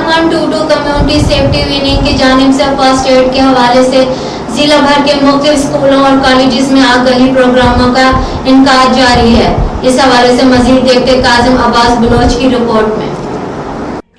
1122 community safety wing की जानिब से फर्स्ट एड के हवाले से जिला भर के मुख्तलिफ स्कूलों और कॉलेजेस में आगाही प्रोग्रामों का इनकाद जारी है। इस हवाले से मजीद देखते काजिम अब्बास बलोच की रिपोर्ट में।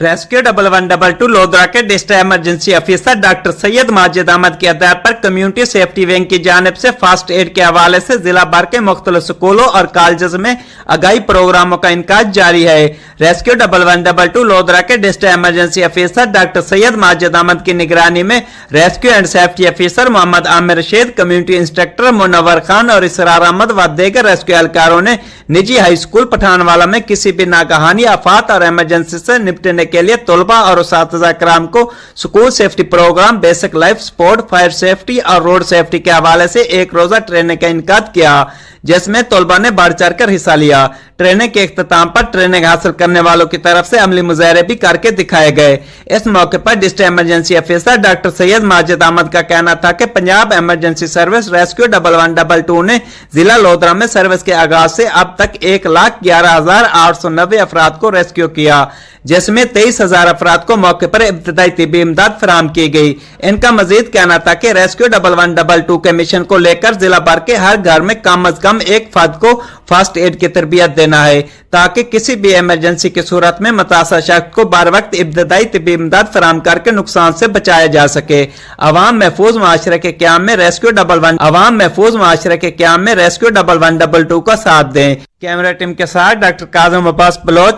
रेस्क्यू 1112 लोधरा के district emergency officer doctor Syed Majid Ahmad की हदायत पर कम्युनिटी सेफ्टी विंग की जानिब से फास्ट एड के हवाले से जिला भर के मुख्तलिफ स्कूलों और कॉलेजेस में आगाही प्रोग्रामों का इनकाद जारी है। रेस्क्यू 1112 लोधरा के district emergency officer doctor Syed Majid Ahmad की निगरानी में rescue and safety officer Mohammad Aamir Rasheed, community instructor Munawar Khan और इसरार अहमद व दीगर रेस्क्यू एहलकारों ने निजी हाई स्कूल पठानवाला में किसी भी नागहानी आफात और इमरजेंसी से निपटने के लिए तलबा और उस्ताद कराम को school safety programme, basic life support, fire safety और रोड सेफ्टी के हवाले से एक रोजा ट्रेनिंग का इनकाद किया, जिसमें तलबा ने बढ़ चढ़ कर हिस्सा लिया। ट्रेनिंग के इख्तिताम पर ट्रेनिंग हासिल करने वालों की तरफ से अमली मुजाहरे भी करके दिखाए गए। इस मौके पर district emergency officer doctor Syed Majid Ahmed का कहना था कि पंजाब इमरजेंसी सर्विस रेस्क्यू 1122 ने जिला लोधरा में सर्विस के आगाज से अब तक 1,11,890 अफराद को रेस्क्यू किया, जिसमें 23,000 अफराद को मौके पर इब्तदाई तिब्बी इमदाद फराहम की गई। इनका मजीद कहना था कि रेस्क्यू 1122 के मिशन को लेकर जिला भर के हर घर में कम अज कम एक फर्द को फर्स्ट एड की तरबियत देना है, ताकि किसी भी इमरजेंसी की सूरत में मुतासर शख्स को बर वक्त इब्तदाई तिब्बी इमदाद फराहम करके नुकसान से बचाया जा सके। अवाम महफूज माशरे के क़याम में रेस्क्यू 1122 का साथ दें। कैमरा टीम के साथ डॉक्टर काजिम अब्बास बलोच।